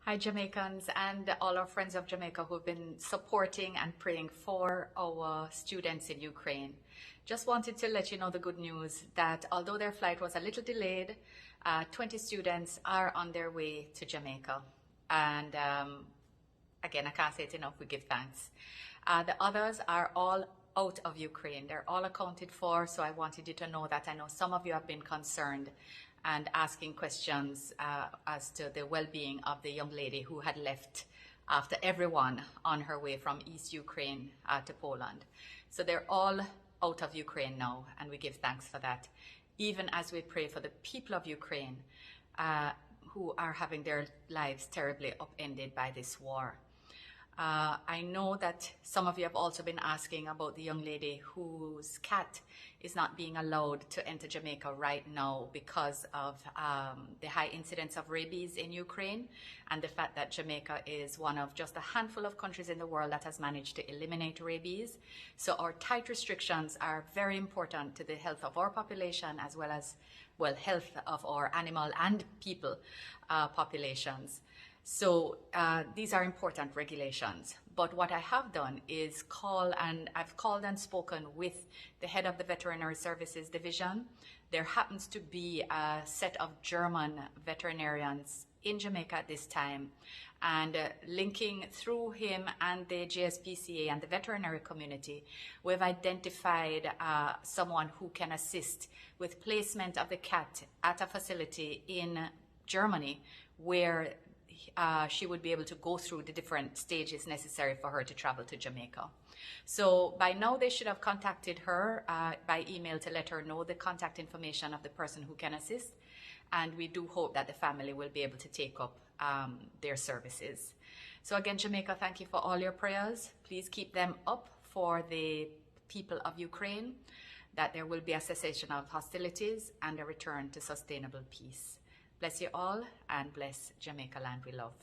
Hi, Jamaicans, and all our friends of Jamaica who've been supporting and praying for our students in Ukraine. Just wanted to let you know the good news that although their flight was a little delayed, 20 students are on their way to Jamaica. And again, I can't say it enough, we give thanks. The others are all out of Ukraine. They're all accounted for, so I wanted you to know that. I know some of you have been concerned and asking questions as to the well-being of the young lady who had left after everyone on her way from East Ukraine to Poland. So they're all out of Ukraine now, and we give thanks for that, even as we pray for the people of Ukraine who are having their lives terribly upended by this war. I know that some of you have also been asking about the young lady whose cat is not being allowed to enter Jamaica right now because of the high incidence of rabies in Ukraine and the fact that Jamaica is one of just a handful of countries in the world that has managed to eliminate rabies. So our tight restrictions are very important to the health of our population as well as, well, health of our animal and people populations. So these are important regulations. But what I have done is I've called and spoken with the head of the Veterinary Services Division. There happens to be a set of German veterinarians in Jamaica at this time, and linking through him and the JSPCA and the veterinary community, we've identified someone who can assist with placement of the cat at a facility in Germany where she would be able to go through the different stages necessary for her to travel to Jamaica. So by now they should have contacted her by email to let her know the contact information of the person who can assist, and we do hope that the family will be able to take up their services. So again, Jamaica, thank you for all your prayers. Please keep them up for the people of Ukraine, that there will be a cessation of hostilities and a return to sustainable peace. Bless you all, and bless Jamaica land we love.